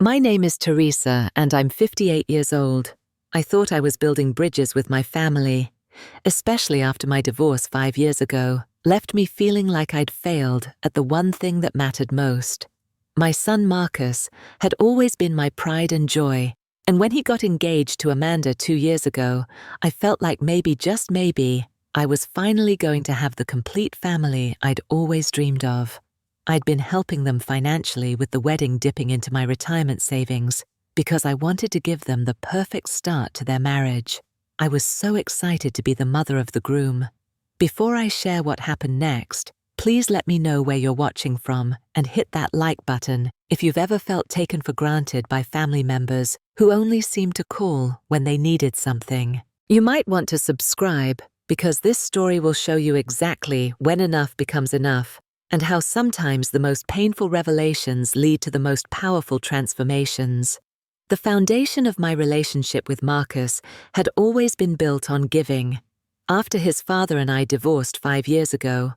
My name is Teresa, and I'm 58 years old. I thought I was building bridges with my family, especially after my divorce 5 years ago left me feeling like I'd failed at the one thing that mattered most. My son Marcus had always been my pride and joy, and when he got engaged to Amanda 2 years ago, I felt like maybe, just maybe, I was finally going to have the complete family I'd always dreamed of. I'd been helping them financially with the wedding, dipping into my retirement savings because I wanted to give them the perfect start to their marriage. I was so excited to be the mother of the groom. Before I share what happened next, please let me know where you're watching from and hit that like button if you've ever felt taken for granted by family members who only seemed to call when they needed something. You might want to subscribe because this story will show you exactly when enough becomes enough and how sometimes the most painful revelations lead to the most powerful transformations. The foundation of my relationship with Marcus had always been built on giving. After his father and I divorced 5 years ago,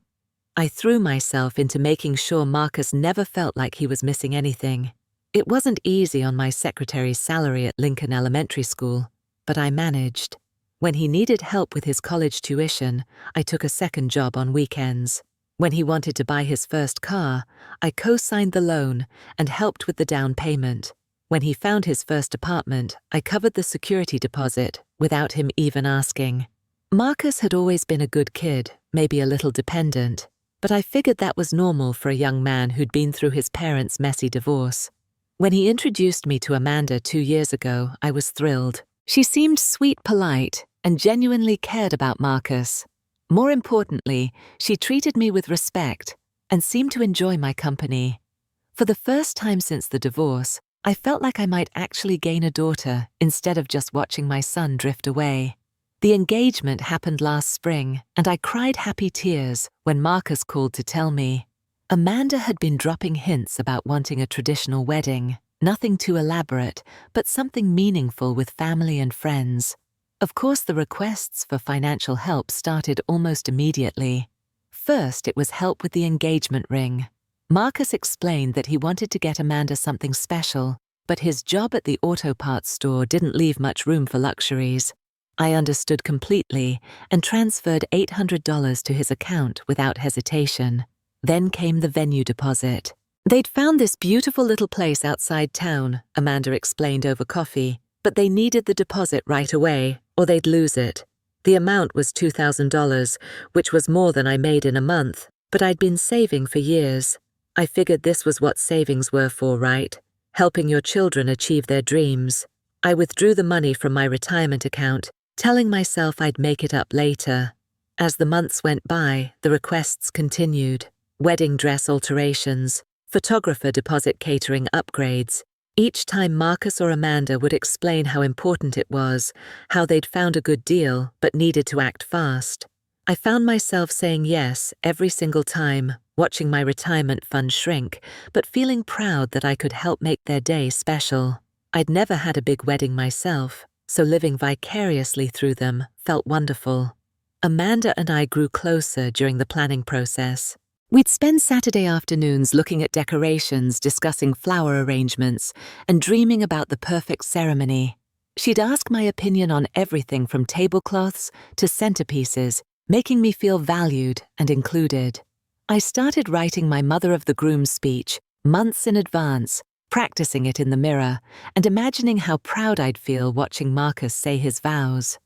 I threw myself into making sure Marcus never felt like he was missing anything. It wasn't easy on my secretary's salary at Lincoln Elementary School, but I managed. When he needed help with his college tuition, I took a second job on weekends. When he wanted to buy his first car, I co-signed the loan and helped with the down payment. When he found his first apartment, I covered the security deposit without him even asking. Marcus had always been a good kid, maybe a little dependent, but I figured that was normal for a young man who'd been through his parents' messy divorce. When he introduced me to Amanda 2 years ago, I was thrilled. She seemed sweet, polite, and genuinely cared about Marcus. More importantly, she treated me with respect and seemed to enjoy my company. For the first time since the divorce, I felt like I might actually gain a daughter instead of just watching my son drift away. The engagement happened last spring, and I cried happy tears when Marcus called to tell me. Amanda had been dropping hints about wanting a traditional wedding, nothing too elaborate, but something meaningful with family and friends. Of course, the requests for financial help started almost immediately. First, it was help with the engagement ring. Marcus explained that he wanted to get Amanda something special, but his job at the auto parts store didn't leave much room for luxuries. I understood completely and transferred $800 to his account without hesitation. Then came the venue deposit. They'd found this beautiful little place outside town, Amanda explained over coffee, but they needed the deposit right away, or they'd lose it. The amount was $2,000, which was more than I made in a month, but I'd been saving for years. I figured this was what savings were for, right? Helping your children achieve their dreams. I withdrew the money from my retirement account, telling myself I'd make it up later. As the months went by, the requests continued. Wedding dress alterations, photographer deposit, catering upgrades. Each time Marcus or Amanda would explain how important it was, how they'd found a good deal but needed to act fast. I found myself saying yes every single time, watching my retirement fund shrink, but feeling proud that I could help make their day special. I'd never had a big wedding myself, so living vicariously through them felt wonderful. Amanda and I grew closer during the planning process. We'd spend Saturday afternoons looking at decorations, discussing flower arrangements, and dreaming about the perfect ceremony. She'd ask my opinion on everything from tablecloths to centerpieces, making me feel valued and included. I started writing my mother of the groom speech months in advance, practicing it in the mirror, and imagining how proud I'd feel watching Marcus say his vows.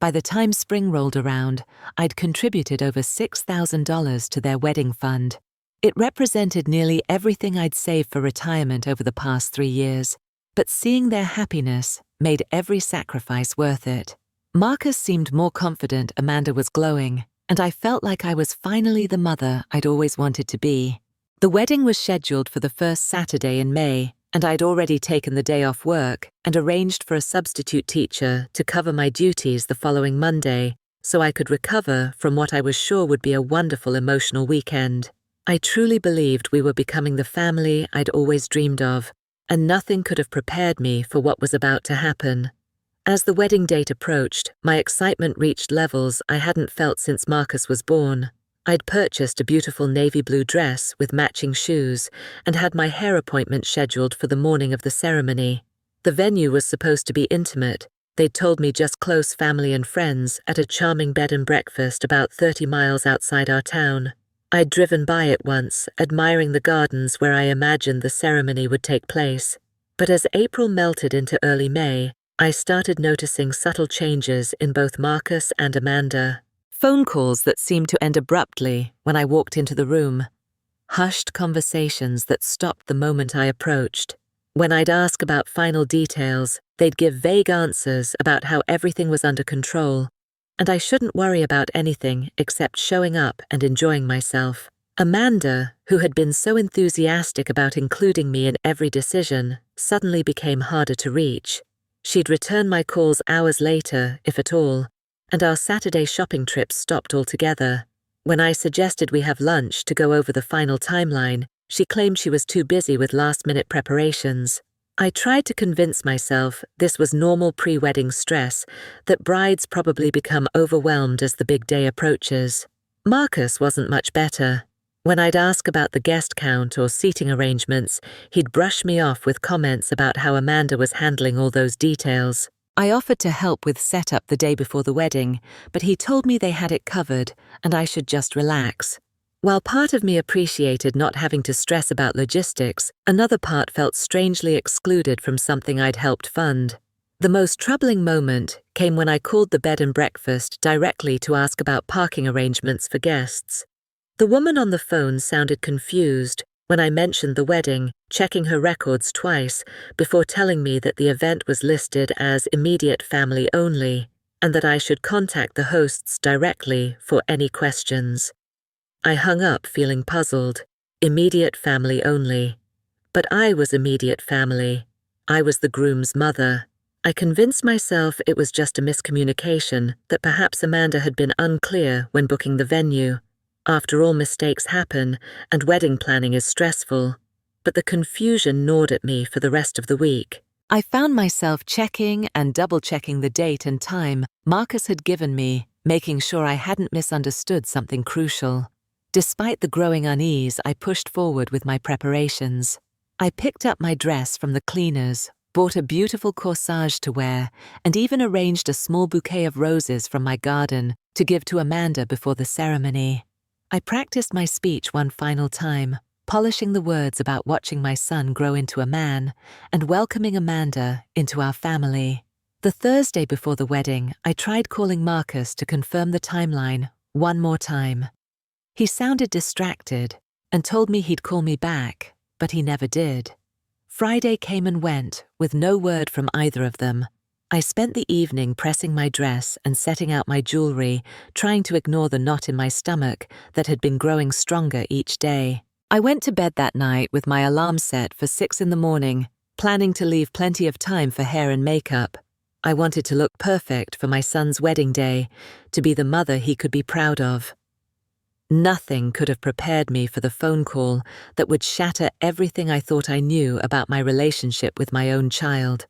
By the time spring rolled around, I'd contributed over $6,000 to their wedding fund. It represented nearly everything I'd saved for retirement over the past 3 years, but seeing their happiness made every sacrifice worth it. Marcus seemed more confident, Amanda was glowing, and I felt like I was finally the mother I'd always wanted to be. The wedding was scheduled for the first Saturday in May, and I'd already taken the day off work and arranged for a substitute teacher to cover my duties the following Monday so I could recover from what I was sure would be a wonderful emotional weekend. I truly believed we were becoming the family I'd always dreamed of, and nothing could have prepared me for what was about to happen. As the wedding date approached, my excitement reached levels I hadn't felt since Marcus was born. I'd purchased a beautiful navy blue dress with matching shoes and had my hair appointment scheduled for the morning of the ceremony. The venue was supposed to be intimate. They'd told me just close family and friends at a charming bed and breakfast about 30 miles outside our town. I'd driven by it once, admiring the gardens where I imagined the ceremony would take place. But as April melted into early May, I started noticing subtle changes in both Marcus and Amanda. Phone calls that seemed to end abruptly when I walked into the room. Hushed conversations that stopped the moment I approached. When I'd ask about final details, they'd give vague answers about how everything was under control, and I shouldn't worry about anything except showing up and enjoying myself. Amanda, who had been so enthusiastic about including me in every decision, suddenly became harder to reach. She'd return my calls hours later, if at all, and our Saturday shopping trips stopped altogether. When I suggested we have lunch to go over the final timeline, she claimed she was too busy with last-minute preparations. I tried to convince myself this was normal pre-wedding stress, that brides probably become overwhelmed as the big day approaches. Marcus wasn't much better. When I'd ask about the guest count or seating arrangements, he'd brush me off with comments about how Amanda was handling all those details. I offered to help with setup the day before the wedding, but he told me they had it covered and I should just relax. While part of me appreciated not having to stress about logistics, another part felt strangely excluded from something I'd helped fund. The most troubling moment came when I called the bed and breakfast directly to ask about parking arrangements for guests. The woman on the phone sounded confused when I mentioned the wedding, checking her records twice before telling me that the event was listed as immediate family only and that I should contact the hosts directly for any questions. I hung up feeling puzzled. Immediate family only. But I was immediate family. I was the groom's mother. I convinced myself it was just a miscommunication, that perhaps Amanda had been unclear when booking the venue. After all, mistakes happen, and wedding planning is stressful. But the confusion gnawed at me for the rest of the week. I found myself checking and double-checking the date and time Marcus had given me, making sure I hadn't misunderstood something crucial. Despite the growing unease, I pushed forward with my preparations. I picked up my dress from the cleaners, bought a beautiful corsage to wear, and even arranged a small bouquet of roses from my garden to give to Amanda before the ceremony. I practiced my speech one final time, polishing the words about watching my son grow into a man and welcoming Amanda into our family. The Thursday before the wedding, I tried calling Marcus to confirm the timeline one more time. He sounded distracted and told me he'd call me back, but he never did. Friday came and went with no word from either of them. I spent the evening pressing my dress and setting out my jewelry, trying to ignore the knot in my stomach that had been growing stronger each day. I went to bed that night with my alarm set for 6 a.m, planning to leave plenty of time for hair and makeup. I wanted to look perfect for my son's wedding day, to be the mother he could be proud of. Nothing could have prepared me for the phone call that would shatter everything I thought I knew about my relationship with my own child.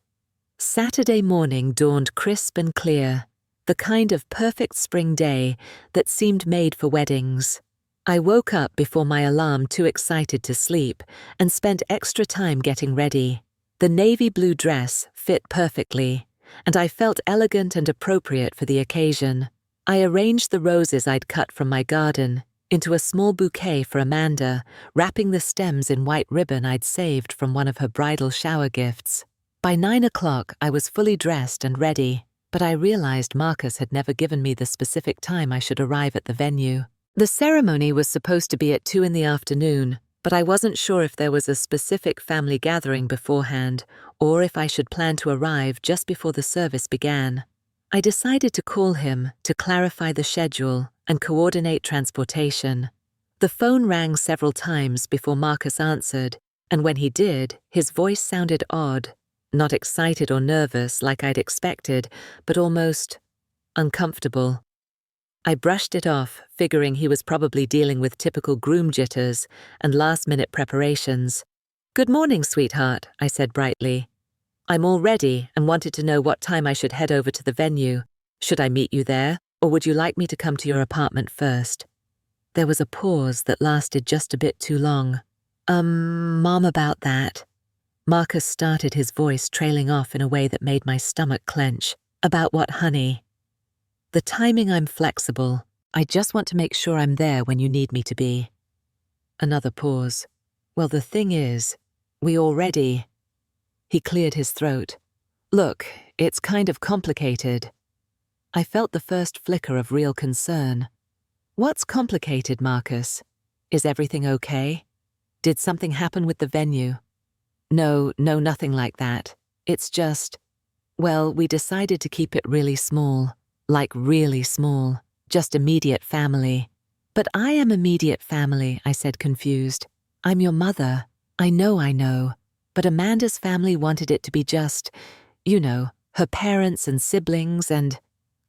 Saturday morning dawned crisp and clear, the kind of perfect spring day that seemed made for weddings. I woke up before my alarm, too excited to sleep, and spent extra time getting ready. The navy blue dress fit perfectly, and I felt elegant and appropriate for the occasion. I arranged the roses I'd cut from my garden into a small bouquet for Amanda, wrapping the stems in white ribbon I'd saved from one of her bridal shower gifts. By 9 o'clock, I was fully dressed and ready, but I realized Marcus had never given me the specific time I should arrive at the venue. The ceremony was supposed to be at 2 p.m, but I wasn't sure if there was a specific family gathering beforehand or if I should plan to arrive just before the service began. I decided to call him to clarify the schedule and coordinate transportation. The phone rang several times before Marcus answered, and when he did, his voice sounded odd. Not excited or nervous like I'd expected, but almost uncomfortable. I brushed it off, figuring he was probably dealing with typical groom jitters and last-minute preparations. "Good morning, sweetheart," I said brightly. "I'm all ready and wanted to know what time I should head over to the venue. Should I meet you there, or would you like me to come to your apartment first?" There was a pause that lasted just a bit too long. Mom, about that. Marcus started, his voice trailing off in a way that made my stomach clench. About what, honey? The timing, I'm flexible. I just want to make sure I'm there when you need me to be. Another pause. Well, the thing is, we already... He cleared his throat. Look, it's kind of complicated. I felt the first flicker of real concern. What's complicated, Marcus? Is everything okay? Did something happen with the venue? No, nothing like that. It's just, well, we decided to keep it really small. Like really small. Just immediate family. But I am immediate family, I said, confused. I'm your mother. I know. But Amanda's family wanted it to be just, her parents and siblings, and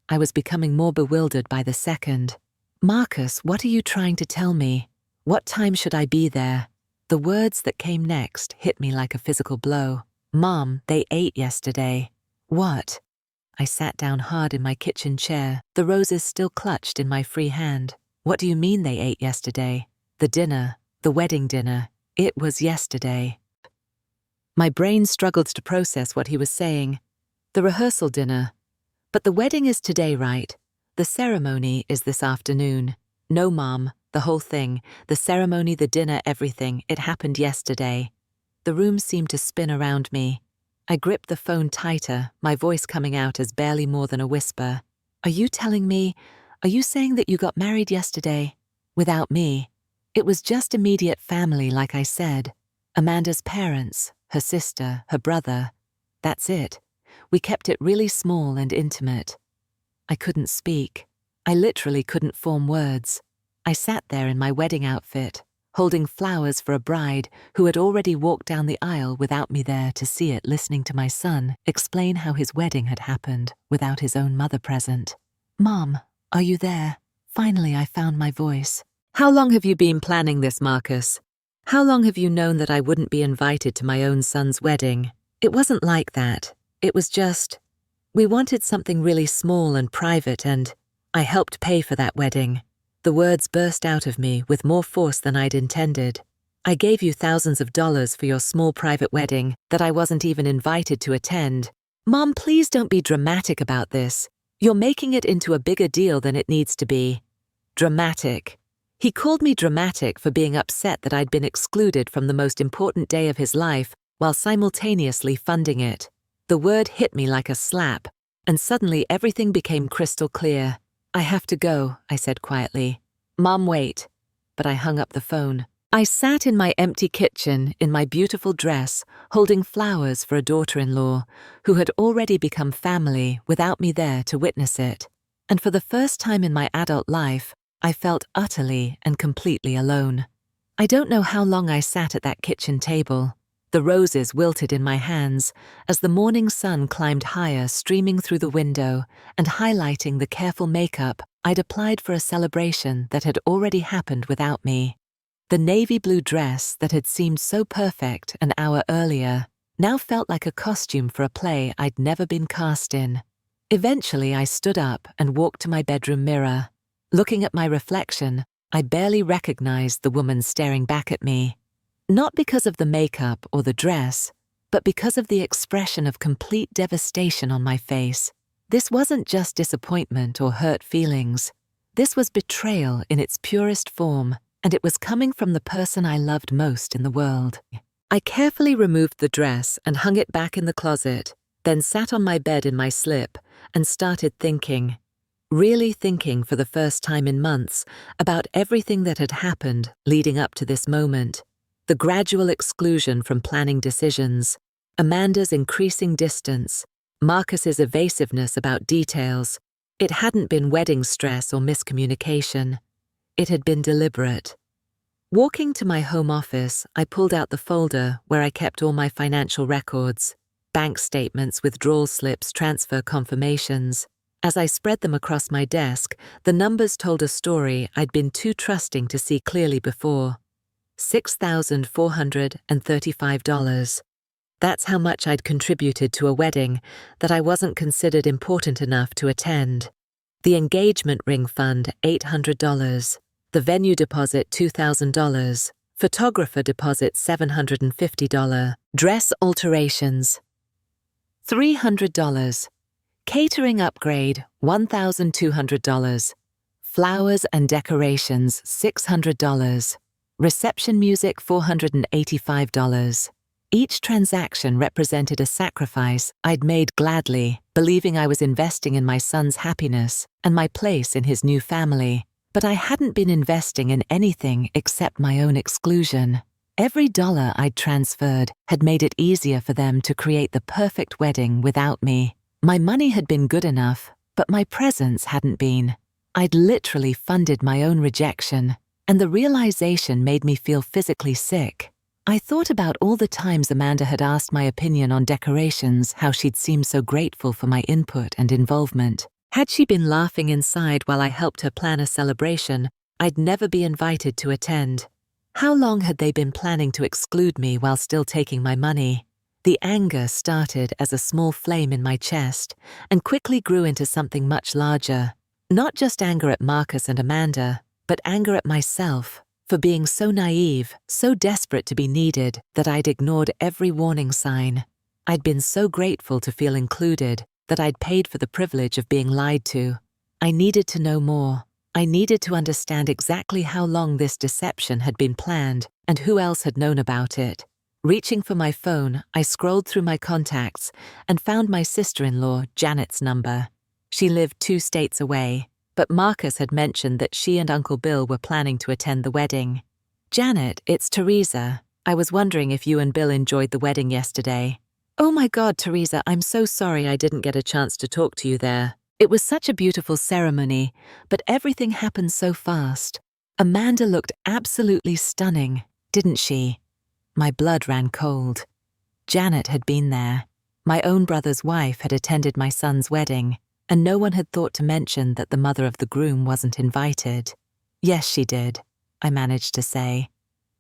I was becoming more bewildered by the second. Marcus, what are you trying to tell me? What time should I be there? The words that came next hit me like a physical blow. Mom, they ate yesterday. What? I sat down hard in my kitchen chair, the roses still clutched in my free hand. What do you mean they ate yesterday? The dinner, the wedding dinner. It was yesterday. My brain struggled to process what he was saying. The rehearsal dinner. But the wedding is today, right? The ceremony is this afternoon. No, Mom, the whole thing, the ceremony, the dinner, everything, it happened yesterday. The room seemed to spin around me. I gripped the phone tighter, my voice coming out as barely more than a whisper. Are you saying that you got married yesterday? Without me. It was just immediate family, like I said. Amanda's parents, her sister, her brother. That's it. We kept it really small and intimate. I couldn't speak. I literally couldn't form words. I sat there in my wedding outfit, holding flowers for a bride who had already walked down the aisle without me there to see it, listening to my son explain how his wedding had happened without his own mother present. Mom, are you there? Finally, I found my voice. How long have you been planning this, Marcus? How long have you known that I wouldn't be invited to my own son's wedding? It wasn't like that. It was just... We wanted something really small and private, and I helped pay for that wedding. The words burst out of me with more force than I'd intended. I gave you thousands of dollars for your small private wedding that I wasn't even invited to attend. Mom, please don't be dramatic about this. You're making it into a bigger deal than it needs to be. Dramatic. He called me dramatic for being upset that I'd been excluded from the most important day of his life while simultaneously funding it. The word hit me like a slap, and suddenly everything became crystal clear. I have to go, I said quietly. Mom, wait. But I hung up the phone. I sat in my empty kitchen in my beautiful dress, holding flowers for a daughter-in-law who had already become family without me there to witness it. And for the first time in my adult life, I felt utterly and completely alone. I don't know how long I sat at that kitchen table. The roses wilted in my hands as the morning sun climbed higher, streaming through the window and highlighting the careful makeup I'd applied for a celebration that had already happened without me. The navy blue dress that had seemed so perfect an hour earlier now felt like a costume for a play I'd never been cast in. Eventually, I stood up and walked to my bedroom mirror. Looking at my reflection, I barely recognized the woman staring back at me. Not because of the makeup or the dress, but because of the expression of complete devastation on my face. This wasn't just disappointment or hurt feelings. This was betrayal in its purest form, and it was coming from the person I loved most in the world. I carefully removed the dress and hung it back in the closet, then sat on my bed in my slip and started thinking, really thinking for the first time in months about everything that had happened leading up to this moment. The gradual exclusion from planning decisions, Amanda's increasing distance, Marcus's evasiveness about details. It hadn't been wedding stress or miscommunication. It had been deliberate. Walking to my home office, I pulled out the folder where I kept all my financial records, bank statements, withdrawal slips, transfer confirmations. As I spread them across my desk, the numbers told a story I'd been too trusting to see clearly before. $6,435. That's how much I'd contributed to a wedding that I wasn't considered important enough to attend. The engagement ring fund, $800. The venue deposit $2,000. Photographer deposit $750. Dress alterations $300. Catering upgrade $1,200. Flowers and decorations $600. Reception music $485. Each transaction represented a sacrifice I'd made gladly, believing I was investing in my son's happiness and my place in his new family. But I hadn't been investing in anything except my own exclusion. Every dollar I'd transferred had made it easier for them to create the perfect wedding without me. My money had been good enough, but my presence hadn't been. I'd literally funded my own rejection, and the realization made me feel physically sick. I thought about all the times Amanda had asked my opinion on decorations, how she'd seemed so grateful for my input and involvement. Had she been laughing inside while I helped her plan a celebration I'd never be invited to attend? How long had they been planning to exclude me while still taking my money? The anger started as a small flame in my chest and quickly grew into something much larger. Not just anger at Marcus and Amanda, but anger at myself for being so naive, so desperate to be needed that I'd ignored every warning sign. I'd been so grateful to feel included that I'd paid for the privilege of being lied to. I needed to know more. I needed to understand exactly how long this deception had been planned and who else had known about it. Reaching for my phone, I scrolled through my contacts and found my sister-in-law, Janet's number. She lived 2 states away, but Marcus had mentioned that she and Uncle Bill were planning to attend the wedding. "Janet, it's Teresa. I was wondering if you and Bill enjoyed the wedding yesterday." "Oh my God, Teresa, I'm so sorry I didn't get a chance to talk to you there. It was such a beautiful ceremony, but everything happened so fast. Amanda looked absolutely stunning, didn't she?" My blood ran cold. Janet had been there. My own brother's wife had attended my son's wedding, and no one had thought to mention that the mother of the groom wasn't invited. "Yes, she did," I managed to say.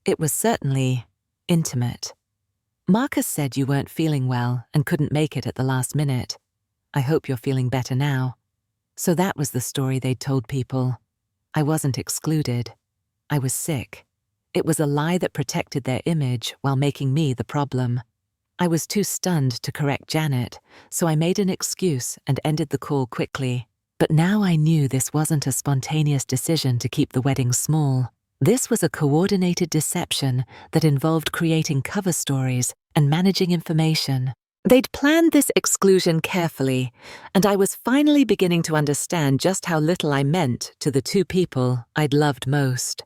"It was certainly intimate." "Marcus said you weren't feeling well and couldn't make it at the last minute. I hope you're feeling better now." So that was the story they'd told people. I wasn't excluded. I was sick. It was a lie that protected their image while making me the problem. I was too stunned to correct Janet, so I made an excuse and ended the call quickly. But now I knew this wasn't a spontaneous decision to keep the wedding small. This was a coordinated deception that involved creating cover stories and managing information. They'd planned this exclusion carefully, and I was finally beginning to understand just how little I meant to the 2 people I'd loved most.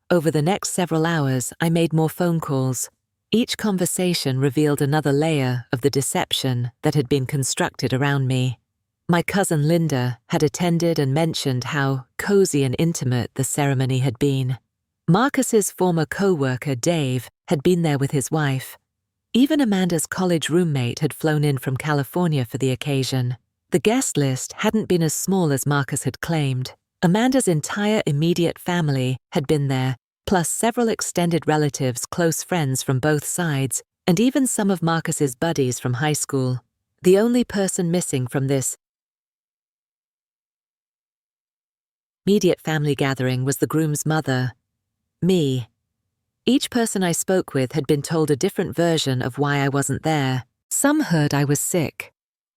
Over the next several hours, I made more phone calls. Each conversation revealed another layer of the deception that had been constructed around me. My cousin Linda had attended and mentioned how cozy and intimate the ceremony had been. Marcus's former co-worker, Dave, had been there with his wife. Even Amanda's college roommate had flown in from California for the occasion. The guest list hadn't been as small as Marcus had claimed. Amanda's entire immediate family had been there, plus several extended relatives, close friends from both sides, and even some of Marcus's buddies from high school. The only person missing from this immediate family gathering was the groom's mother, me. Each person I spoke with had been told a different version of why I wasn't there. Some heard I was sick.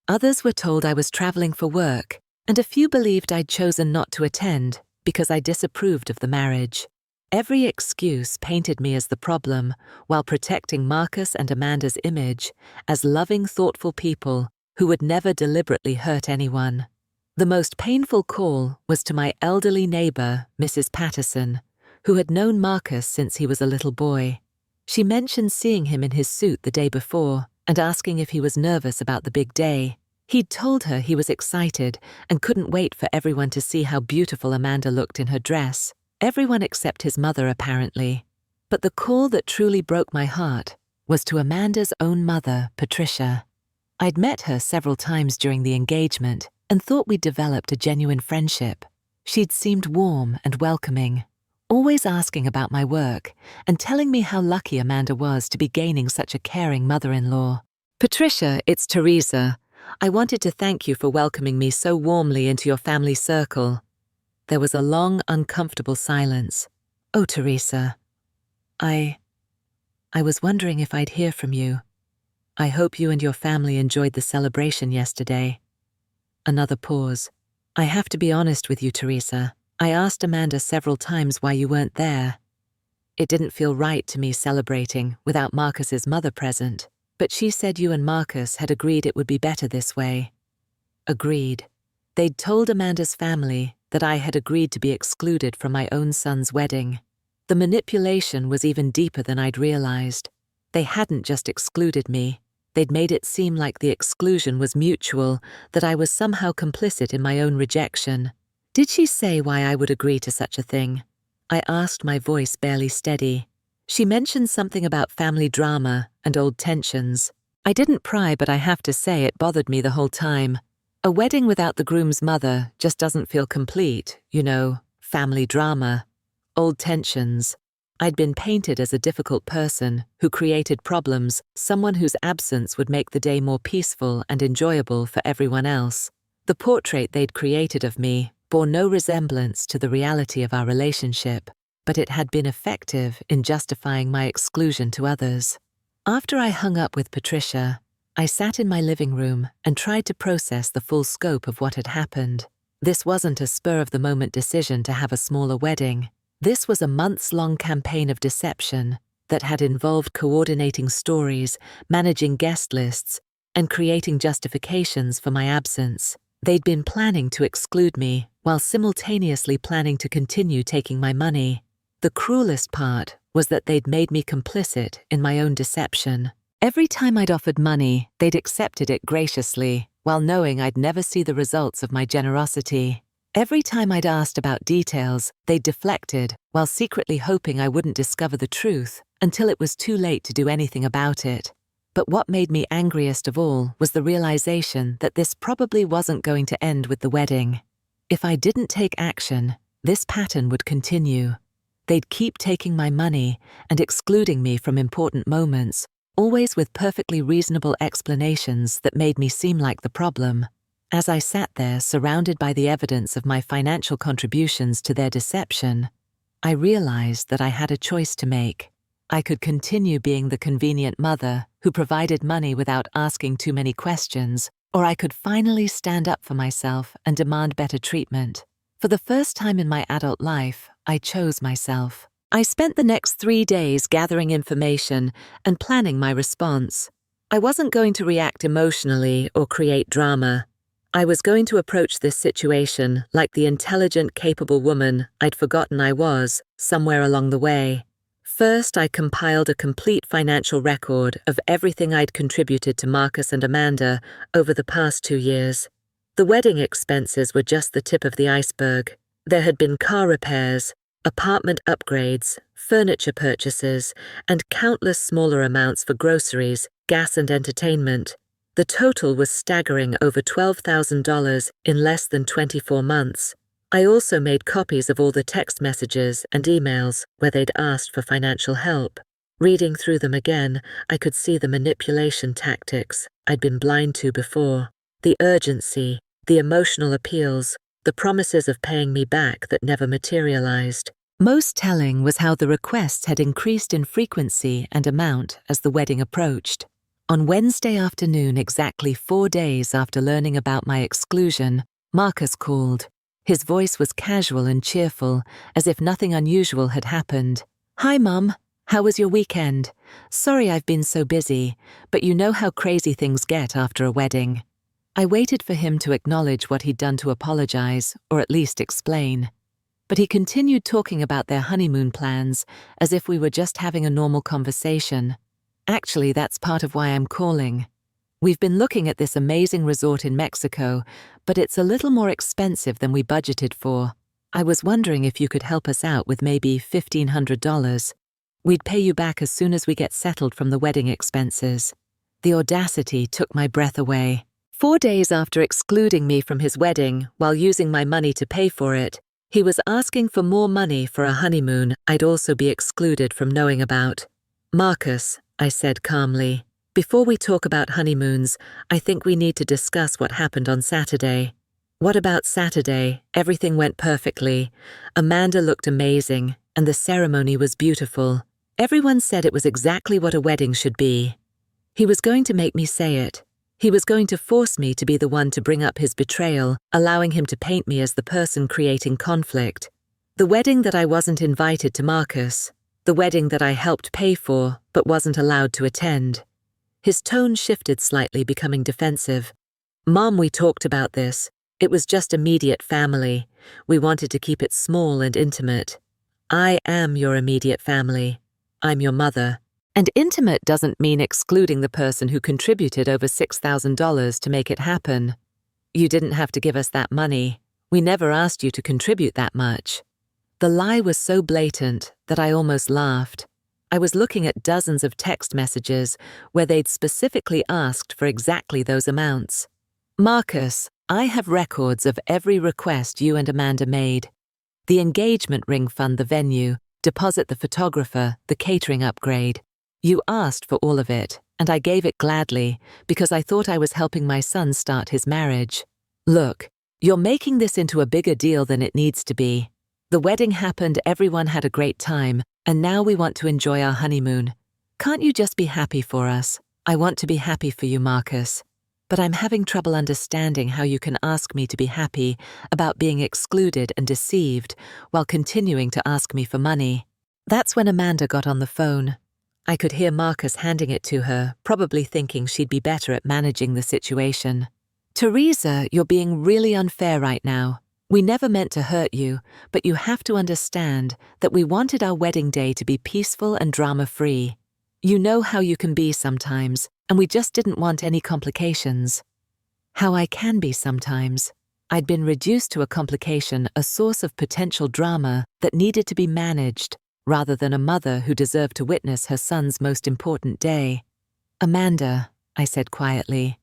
Others were told I was traveling for work, and a few believed I'd chosen not to attend because I disapproved of the marriage. Every excuse painted me as the problem while protecting Marcus and Amanda's image as loving, thoughtful people who would never deliberately hurt anyone. The most painful call was to my elderly neighbor, Mrs. Patterson, who had known Marcus since he was a little boy. She mentioned seeing him in his suit the day before and asking if he was nervous about the big day. He'd told her he was excited and couldn't wait for everyone to see how beautiful Amanda looked in her dress. Everyone except his mother, apparently. But the call that truly broke my heart was to Amanda's own mother, Patricia. I'd met her several times during the engagement and thought we'd developed a genuine friendship. She'd seemed warm and welcoming, always asking about my work and telling me how lucky Amanda was to be gaining such a caring mother-in-law. "Patricia, it's Teresa. I wanted to thank you for welcoming me so warmly into your family circle." There was a long, uncomfortable silence. "Oh, Teresa, I was wondering if I'd hear from you. I hope you and your family enjoyed the celebration yesterday." Another pause. "I have to be honest with you, Teresa. I asked Amanda several times why you weren't there. It didn't feel right to me celebrating without Marcus's mother present, but she said you and Marcus had agreed it would be better this way." Agreed. They'd told Amanda's family that I had agreed to be excluded from my own son's wedding. The manipulation was even deeper than I'd realized. They hadn't just excluded me. They'd made it seem like the exclusion was mutual, that I was somehow complicit in my own rejection. Did she say why I would agree to such a thing? I asked, my voice barely steady. She mentioned something about family drama and old tensions. I didn't pry, but I have to say it bothered me the whole time. A wedding without the groom's mother just doesn't feel complete, you know, family drama. Old tensions. I'd been painted as a difficult person who created problems, someone whose absence would make the day more peaceful and enjoyable for everyone else. The portrait they'd created of me bore no resemblance to the reality of our relationship, but it had been effective in justifying my exclusion to others. After I hung up with Patricia, I sat in my living room and tried to process the full scope of what had happened. This wasn't a spur-of-the-moment decision to have a smaller wedding. This was a months-long campaign of deception that had involved coordinating stories, managing guest lists, and creating justifications for my absence. They'd been planning to exclude me while simultaneously planning to continue taking my money. The cruelest part was that they'd made me complicit in my own deception. Every time I'd offered money, they'd accepted it graciously, while knowing I'd never see the results of my generosity. Every time I'd asked about details, they'd deflected, while secretly hoping I wouldn't discover the truth until it was too late to do anything about it. But what made me angriest of all was the realization that this probably wasn't going to end with the wedding. If I didn't take action, this pattern would continue. They'd keep taking my money and excluding me from important moments, always with perfectly reasonable explanations that made me seem like the problem. As I sat there surrounded by the evidence of my financial contributions to their deception, I realized that I had a choice to make. I could continue being the convenient mother who provided money without asking too many questions, or I could finally stand up for myself and demand better treatment. For the first time in my adult life, I chose myself. I spent the next 3 days gathering information and planning my response. I wasn't going to react emotionally or create drama. I was going to approach this situation like the intelligent, capable woman I'd forgotten I was somewhere along the way. First, I compiled a complete financial record of everything I'd contributed to Marcus and Amanda over the past 2 years. The wedding expenses were just the tip of the iceberg. There had been car repairs, apartment upgrades, furniture purchases, and countless smaller amounts for groceries, gas, and entertainment. The total was staggering over $12,000 in less than 24 months. I also made copies of all the text messages and emails where they'd asked for financial help. Reading through them again, I could see the manipulation tactics I'd been blind to before. The urgency, the emotional appeals, the promises of paying me back that never materialized. Most telling was how the requests had increased in frequency and amount as the wedding approached. On Wednesday afternoon, exactly 4 days after learning about my exclusion, Marcus called. His voice was casual and cheerful, as if nothing unusual had happened. "Hi, Mum. How was your weekend? Sorry I've been so busy, but you know how crazy things get after a wedding." I waited for him to acknowledge what he'd done to apologize, or at least explain. But he continued talking about their honeymoon plans, as if we were just having a normal conversation. "Actually, that's part of why I'm calling. We've been looking at this amazing resort in Mexico, but it's a little more expensive than we budgeted for. I was wondering if you could help us out with maybe $1,500. We'd pay you back as soon as we get settled from the wedding expenses." The audacity took my breath away. 4 days after excluding me from his wedding while using my money to pay for it, he was asking for more money for a honeymoon I'd also be excluded from knowing about. "Marcus," I said calmly, "before we talk about honeymoons, I think we need to discuss what happened on Saturday." What about Saturday? Everything went perfectly. Amanda looked amazing, and the ceremony was beautiful. Everyone said it was exactly what a wedding should be. He was going to make me say it. He was going to force me to be the one to bring up his betrayal, allowing him to paint me as the person creating conflict. The wedding that I wasn't invited to Marcus. The wedding that I helped pay for, but wasn't allowed to attend. His tone shifted slightly, becoming defensive. Mom, we talked about this. It was just immediate family. We wanted to keep it small and intimate. I am your immediate family. I'm your mother. And intimate doesn't mean excluding the person who contributed over $6,000 to make it happen. You didn't have to give us that money. We never asked you to contribute that much. The lie was so blatant that I almost laughed. I was looking at dozens of text messages where they'd specifically asked for exactly those amounts. Marcus, I have records of every request you and Amanda made. The engagement ring fund the venue, deposit the photographer, the catering upgrade. You asked for all of it, and I gave it gladly because I thought I was helping my son start his marriage. Look, you're making this into a bigger deal than it needs to be. The wedding happened, everyone had a great time, and now we want to enjoy our honeymoon. Can't you just be happy for us? I want to be happy for you, Marcus. But I'm having trouble understanding how you can ask me to be happy about being excluded and deceived while continuing to ask me for money. That's when Amanda got on the phone. I could hear Marcus handing it to her, probably thinking she'd be better at managing the situation. Teresa, you're being really unfair right now. We never meant to hurt you, but you have to understand that we wanted our wedding day to be peaceful and drama-free. You know how you can be sometimes, and we just didn't want any complications. How I can be sometimes. I'd been reduced to a complication, a source of potential drama that needed to be managed, rather than a mother who deserved to witness her son's most important day. Amanda, I said quietly,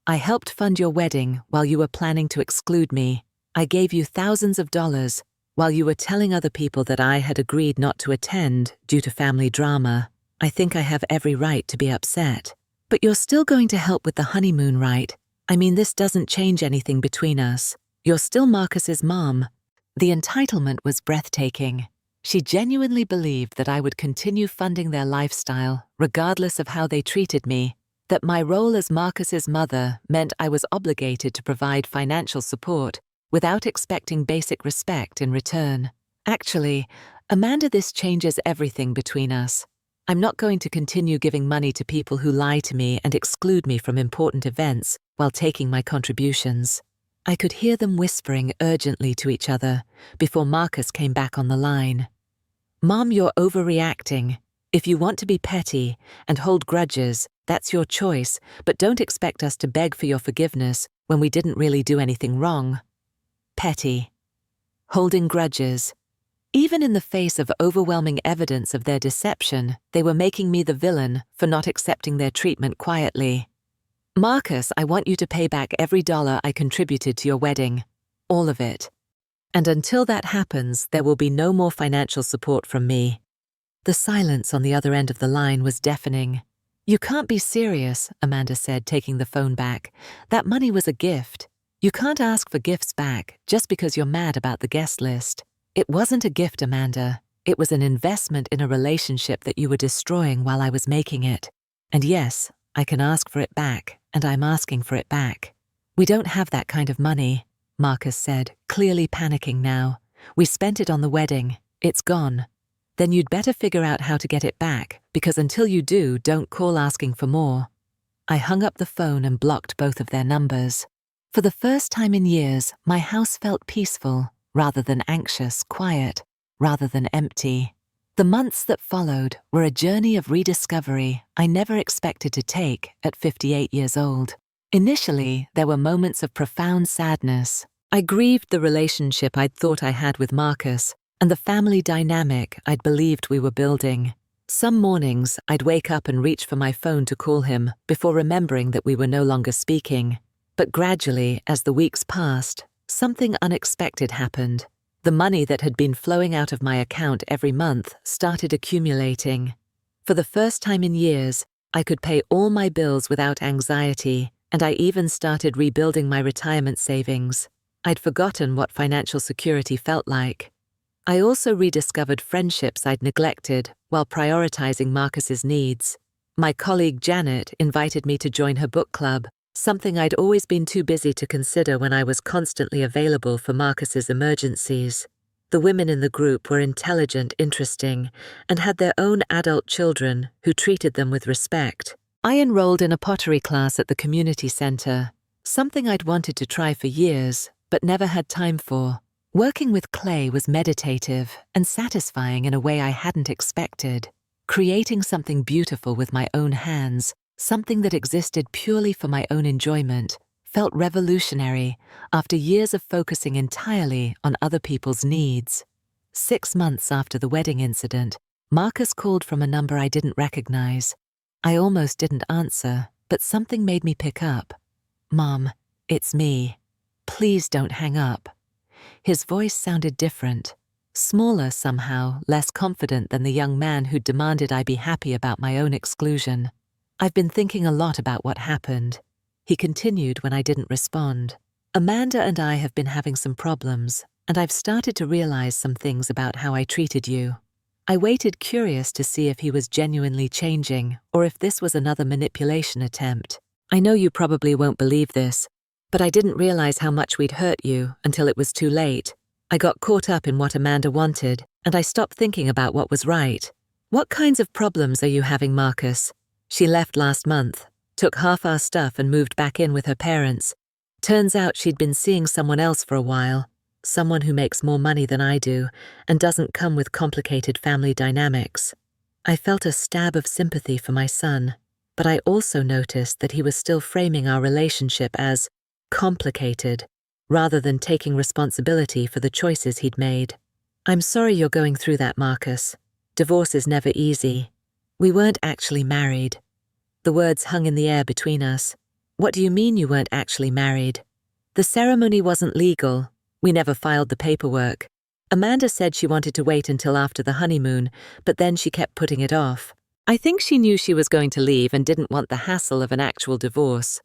I helped fund your wedding while you were planning to exclude me. I gave you thousands of dollars while you were telling other people that I had agreed not to attend due to family drama. I think I have every right to be upset. But you're still going to help with the honeymoon, right? I mean, this doesn't change anything between us. You're still Marcus's mom. The entitlement was breathtaking. She genuinely believed that I would continue funding their lifestyle, regardless of how they treated me, that my role as Marcus's mother meant I was obligated to provide financial support without expecting basic respect in return. Actually, Amanda, this changes everything between us. I'm not going to continue giving money to people who lie to me and exclude me from important events while taking my contributions. I could hear them whispering urgently to each other before Marcus came back on the line. Mom, you're overreacting. If you want to be petty and hold grudges, that's your choice, but don't expect us to beg for your forgiveness when we didn't really do anything wrong. Petty. Holding grudges. Even in the face of overwhelming evidence of their deception, they were making me the villain for not accepting their treatment quietly. Marcus, I want you to pay back every dollar I contributed to your wedding. All of it. And until that happens, there will be no more financial support from me. The silence on the other end of the line was deafening. You can't be serious, Amanda said, taking the phone back. That money was a gift. You can't ask for gifts back just because you're mad about the guest list. It wasn't a gift, Amanda. It was an investment in a relationship that you were destroying while I was making it. And yes, I can ask for it back, and I'm asking for it back. We don't have that kind of money, Marcus said, clearly panicking now. We spent it on the wedding. It's gone. Then you'd better figure out how to get it back, because until you do, don't call asking for more. I hung up the phone and blocked both of their numbers. For the first time in years, my house felt peaceful, rather than anxious, quiet, rather than empty. The months that followed were a journey of rediscovery I never expected to take at 58 years old. Initially, there were moments of profound sadness. I grieved the relationship I'd thought I had with Marcus and the family dynamic I'd believed we were building. Some mornings, I'd wake up and reach for my phone to call him before remembering that we were no longer speaking. But gradually, as the weeks passed, something unexpected happened. The money that had been flowing out of my account every month started accumulating. For the first time in years, I could pay all my bills without anxiety, and I even started rebuilding my retirement savings. I'd forgotten what financial security felt like. I also rediscovered friendships I'd neglected while prioritizing Marcus's needs. My colleague Janet invited me to join her book club, something I'd always been too busy to consider when I was constantly available for Marcus's emergencies. The women in the group were intelligent, interesting, and had their own adult children who treated them with respect. I enrolled in a pottery class at the community center, something I'd wanted to try for years, but never had time for. Working with clay was meditative and satisfying in a way I hadn't expected. Creating something beautiful with my own hands, something that existed purely for my own enjoyment, felt revolutionary after years of focusing entirely on other people's needs. 6 months after the wedding incident, Marcus called from a number I didn't recognize. I almost didn't answer, but something made me pick up. "Mom, it's me. Please don't hang up." His voice sounded different, smaller somehow, less confident than the young man who'd demanded I be happy about my own exclusion. "I've been thinking a lot about what happened," he continued when I didn't respond. "Amanda and I have been having some problems, and I've started to realize some things about how I treated you." I waited curious to see if he was genuinely changing or if this was another manipulation attempt. "I know you probably won't believe this, but I didn't realize how much we'd hurt you until it was too late. I got caught up in what Amanda wanted, and I stopped thinking about what was right." "What kinds of problems are you having, Marcus?" "She left last month, took half our stuff and moved back in with her parents. Turns out she'd been seeing someone else for a while, someone who makes more money than I do and doesn't come with complicated family dynamics." I felt a stab of sympathy for my son, but I also noticed that he was still framing our relationship as complicated, rather than taking responsibility for the choices he'd made. "I'm sorry you're going through that, Marcus. Divorce is never easy. We weren't actually married." The words hung in the air between us. "What do you mean you weren't actually married?" "The ceremony wasn't legal. We never filed the paperwork. Amanda said she wanted to wait until after the honeymoon, but then she kept putting it off. I think she knew she was going to leave and didn't want the hassle of an actual divorce."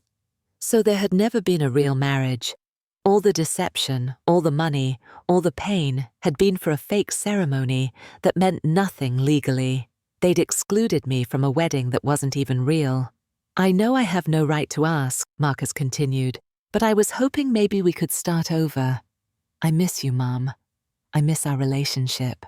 So there had never been a real marriage. All the deception, all the money, all the pain had been for a fake ceremony that meant nothing legally. They'd excluded me from a wedding that wasn't even real. "I know I have no right to ask," Marcus continued, "but I was hoping maybe we could start over. I miss you, Mom. I miss our relationship."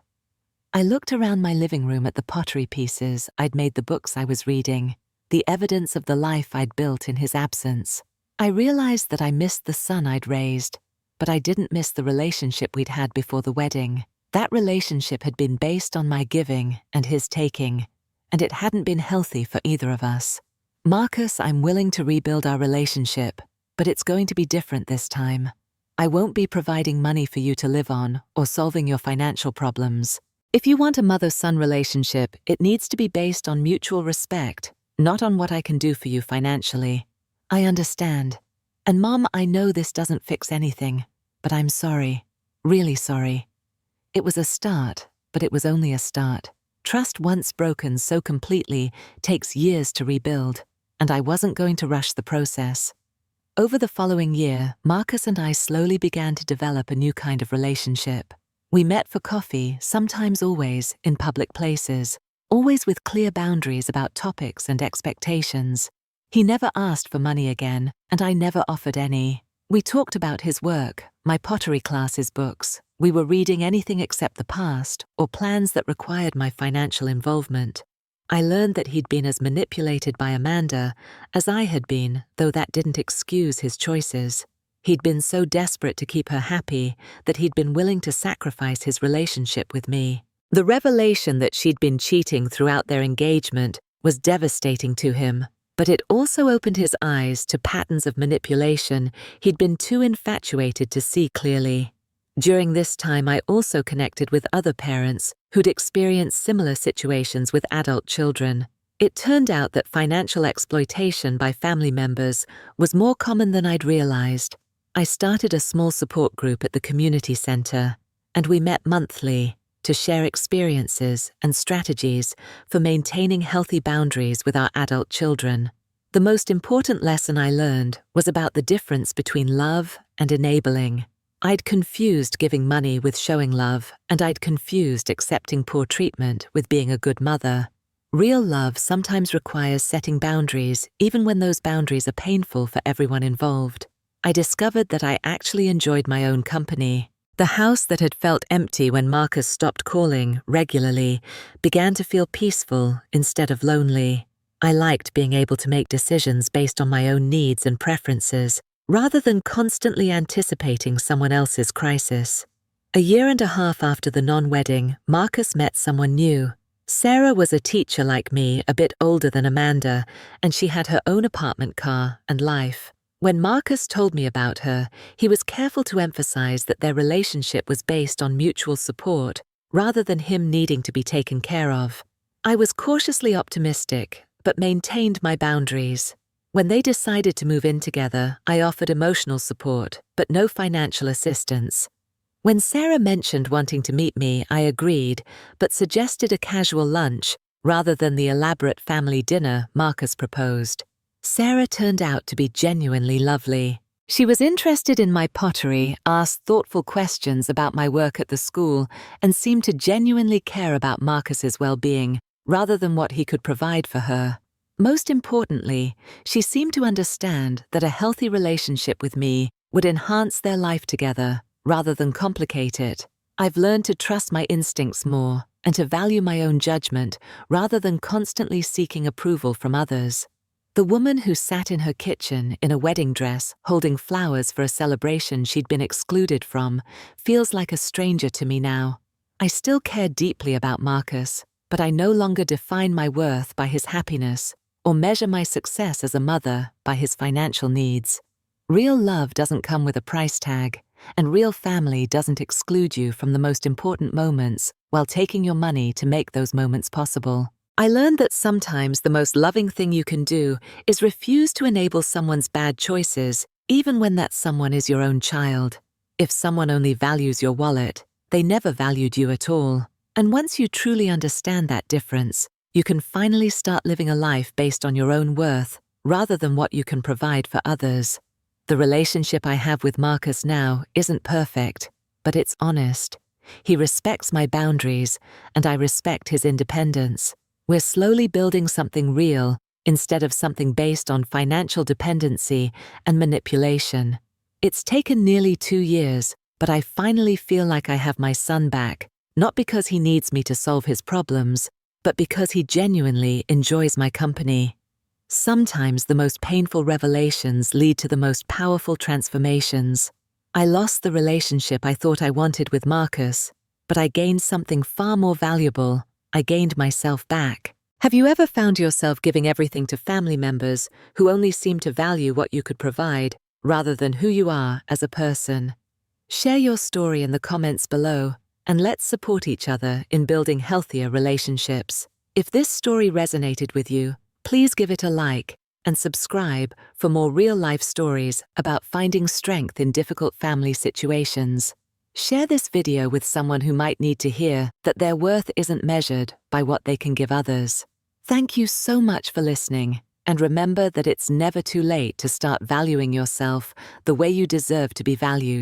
I looked around my living room at the pottery pieces I'd made, the books I was reading, the evidence of the life I'd built in his absence. I realized that I missed the son I'd raised, but I didn't miss the relationship we'd had before the wedding. That relationship had been based on my giving and his taking, and it hadn't been healthy for either of us. "Marcus, I'm willing to rebuild our relationship, but it's going to be different this time. I won't be providing money for you to live on or solving your financial problems. If you want a mother-son relationship, it needs to be based on mutual respect, not on what I can do for you financially." "I understand. And Mom, I know this doesn't fix anything, but I'm sorry, really sorry. It was a start, but it was only a start. Trust once broken so completely takes years to rebuild, and I wasn't going to rush the process." Over the following year, Marcus and I slowly began to develop a new kind of relationship. We met for coffee, sometimes always, in public places, always with clear boundaries about topics and expectations. He never asked for money again, and I never offered any. We talked about his work, my pottery classes, books. We were reading anything except the past or plans that required my financial involvement. I learned that he'd been as manipulated by Amanda as I had been, though that didn't excuse his choices. He'd been so desperate to keep her happy that he'd been willing to sacrifice his relationship with me. The revelation that she'd been cheating throughout their engagement was devastating to him, but it also opened his eyes to patterns of manipulation he'd been too infatuated to see clearly. During this time, I also connected with other parents who'd experienced similar situations with adult children. It turned out that financial exploitation by family members was more common than I'd realized. I started a small support group at the community center, and we met monthly to share experiences and strategies for maintaining healthy boundaries with our adult children. The most important lesson I learned was about the difference between love and enabling. I'd confused giving money with showing love, and I'd confused accepting poor treatment with being a good mother. Real love sometimes requires setting boundaries, even when those boundaries are painful for everyone involved. I discovered that I actually enjoyed my own company. The house that had felt empty when Marcus stopped calling regularly began to feel peaceful instead of lonely. I liked being able to make decisions based on my own needs and preferences, rather than constantly anticipating someone else's crisis. A year and a half after the non-wedding, Marcus met someone new. Sarah was a teacher like me, a bit older than Amanda, and she had her own apartment car and life. When Marcus told me about her, he was careful to emphasize that their relationship was based on mutual support, rather than him needing to be taken care of. I was cautiously optimistic, but maintained my boundaries. When they decided to move in together, I offered emotional support, but no financial assistance. When Sarah mentioned wanting to meet me, I agreed, but suggested a casual lunch rather than the elaborate family dinner Marcus proposed. Sarah turned out to be genuinely lovely. She was interested in my pottery, asked thoughtful questions about my work at the school, and seemed to genuinely care about Marcus's well-being, rather than what he could provide for her. Most importantly, she seemed to understand that a healthy relationship with me would enhance their life together, rather than complicate it. I've learned to trust my instincts more, and to value my own judgment, rather than constantly seeking approval from others. The woman who sat in her kitchen in a wedding dress, holding flowers for a celebration she'd been excluded from, feels like a stranger to me now. I still care deeply about Marcus, but I no longer define my worth by his happiness, or measure my success as a mother by his financial needs. Real love doesn't come with a price tag, and real family doesn't exclude you from the most important moments while taking your money to make those moments possible. I learned that sometimes the most loving thing you can do is refuse to enable someone's bad choices, even when that someone is your own child. If someone only values your wallet, they never valued you at all. And once you truly understand that difference, you can finally start living a life based on your own worth, rather than what you can provide for others. The relationship I have with Marcus now isn't perfect, but it's honest. He respects my boundaries, and I respect his independence. We're slowly building something real instead of something based on financial dependency and manipulation. It's taken nearly 2 years, but I finally feel like I have my son back, not because he needs me to solve his problems, but because he genuinely enjoys my company. Sometimes the most painful revelations lead to the most powerful transformations. I lost the relationship I thought I wanted with Marcus, but I gained something far more valuable. I gained myself back. Have you ever found yourself giving everything to family members who only seem to value what you could provide, rather than who you are as a person? Share your story in the comments below, and let's support each other in building healthier relationships. If this story resonated with you, please give it a like and subscribe for more real-life stories about finding strength in difficult family situations. Share this video with someone who might need to hear that their worth isn't measured by what they can give others. Thank you so much for listening, and remember that it's never too late to start valuing yourself the way you deserve to be valued.